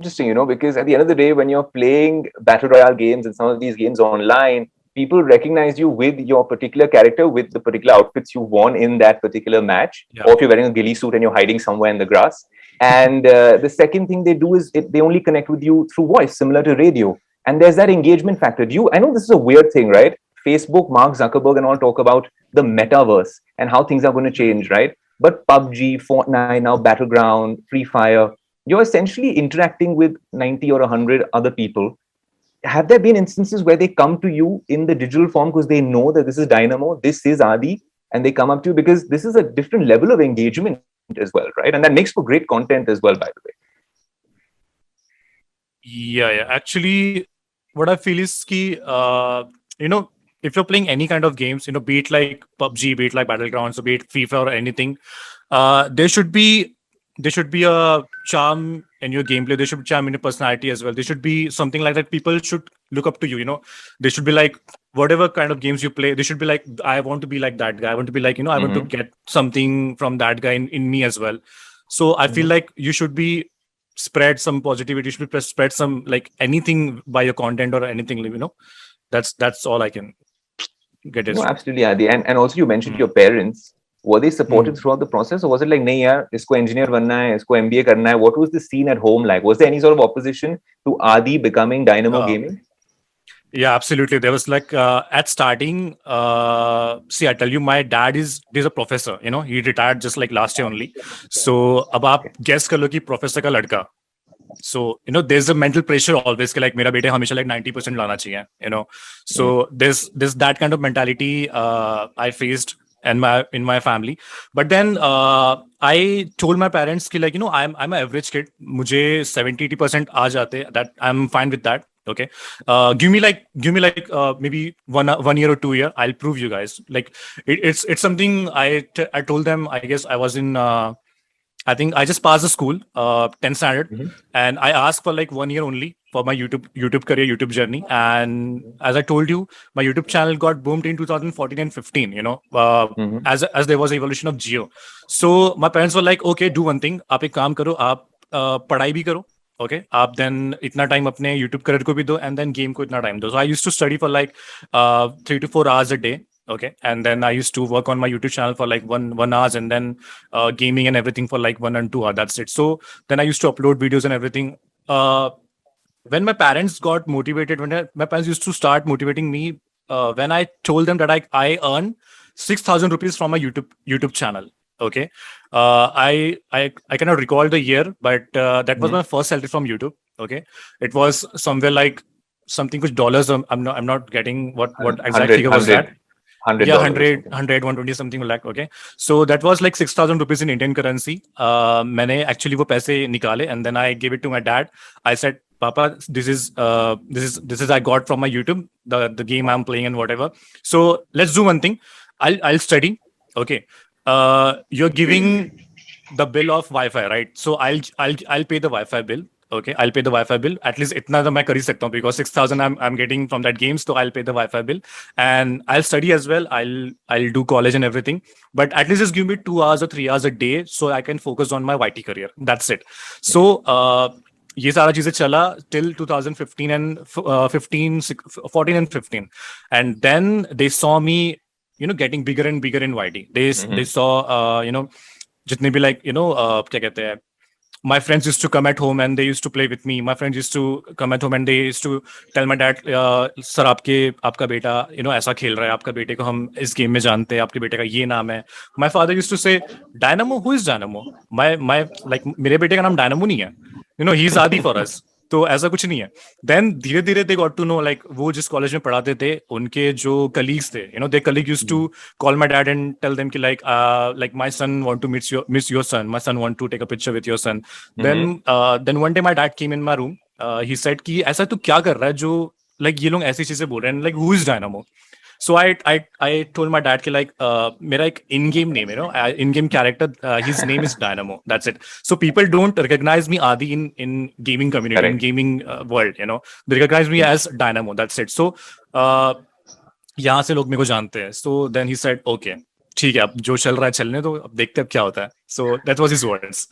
interesting, because at the end of the day, when you're playing battle royale games and some of these games online, people recognize you with your particular character, with the particular outfits you worn in that particular match, Yeah. or if you're wearing a ghillie suit and you're hiding somewhere in the grass. And the second thing they do is they only connect with you through voice, similar to radio. And there's that engagement factor. I know this is a weird thing, right? Facebook, Mark Zuckerberg, and all talk about the metaverse and how things are going to change, right? But PUBG, Fortnite, now Battleground, Free Fire, you're essentially interacting with 90 or 100 other people. Have there been instances where they come to you in the digital form because they know that this is Dynamo, this is Adi, and they come up to you because this is a different level of engagement as well, right? And that makes for great content as well, by the way. Yeah. Actually, what I feel is ki, if you're playing any kind of games, be it like PUBG, be it like Battlegrounds, or be it FIFA or anything, there should be a charm in your gameplay. There should be charm in your personality as well. There should be something like that. People should look up to you. They should be like, whatever kind of games you play, they should be like, I want to be like that guy. I want to be like, I want to get something from that guy in me as well. So I feel like you should be spread some positivity. You should spread some like anything by your content or anything. That's all I can get it. No, absolutely, Adi. And also you mentioned your parents. Were they supportive throughout the process, or was it like, nahi yaar, isko engineer banna hai, isko MBA karna hai? What was the scene at home like? Was there any sort of opposition to Adi becoming Dynamo Gaming? Yeah, absolutely. There was like at starting, see, I tell you, my dad is a professor. He retired just like last year only. So, अब आप guess कर लो कि professor का लड़का. So, there's a mental pressure always कि like मेरा बेटे हमेशा like 90% लाना चाहिए. So there's that kind of mentality I faced in my family. But then I told my parents कि like I'm an average kid. मुझे 70-80% आ जाते. That I'm fine with that. Okay, give me like maybe 1 year or 2 year. I'll prove you guys. Like it's something I told them. I guess I was in. I think I just passed the school, 10th standard, and I asked for like 1 year only for my YouTube career, YouTube journey. And as I told you, my YouTube channel got boomed in 2014 and 15. As there was evolution of Geo. So my parents were like, okay, do one thing. आप एक काम करो, आप पढ़ाई भी करो. Okay, आप then इतना time अपने YouTube career को भी दो, and then game को इतना time दो. So I used to study for like 3 to 4 hours a day. Okay, and then I used to work on my YouTube channel for like one hours, and then gaming and everything for like 1 and 2 hours. That's it. So then I used to upload videos and everything. When my parents got motivated, my parents used to start motivating me when I told them that I earn 6,000 rupees from my YouTube channel. Okay, I cannot recall the year, but that was my first salary from YouTube. Okay, it was somewhere like something with dollars. I'm not getting what exact figure was that. 100 Yeah, $100, 120 something like. Okay, so that was like 6,000 rupees in Indian currency. मैंने actually वो पैसे निकाले, and then I gave it to my dad. I said, Papa, this is I got from my YouTube, the game I'm playing and whatever. So let's do one thing. I'll study. Okay, you're giving the bill of Wi-Fi, right? So I'll pay the Wi-Fi bill. Okay, I'll pay the Wi-Fi bill. At least itna तो मैं कर ही सकता हूँ, because 6,000 I'm getting from that game, so I'll pay the Wi-Fi bill, and I'll study as well. I'll do college and everything, but at least just give me 2 hours or 3 hours a day so I can focus on my YT career. That's it. So ये सारा चीजें चला till 2015 and 14 and 15, and then they saw me getting bigger and bigger in YT. They saw जितने भी like क्या कहते हैं, my friends used to come at home and they used to play with me. My friends used to come at home and they used to tell my dad, sir, आपका बेटा ऐसा खेल रहा है, आपका बेटे को हम इस गेम में जानते हैं, आपके बेटे का ये नाम है. My father used to say, Dynamo, who is Dynamo? My like मेरे बेटे का नाम Dynamo नहीं है. He's Adi for us. तो ऐसा कुछ नहीं है. Then धीरे धीरे they got to know, like वो जिस कॉलेज में पढ़ाते थे उनके जो colleagues थे, their colleague used to call my dad and tell them कि like my son want to miss your son, my son want to take a picture with your son. Then one day my dad came in my room. He said कि ऐसा तू क्या कर रहा है जो like ये लोग ऐसी चीजें बोल रहे हैं, like who is Dynamo? So I told my dad कि like मेरा एक in-game name, in-game character, his name is Dynamo. That's it. So people don't recognize me Adi in gaming community, Correct. in gaming world, they recognize me as Dynamo. That's it. So यहाँ से लोग मेरे को जानते हैं. So then he said, okay, ठीक है, अब जो चल रहा है चलने दो, अब देखते हैं अब क्या होता है. So that was his words.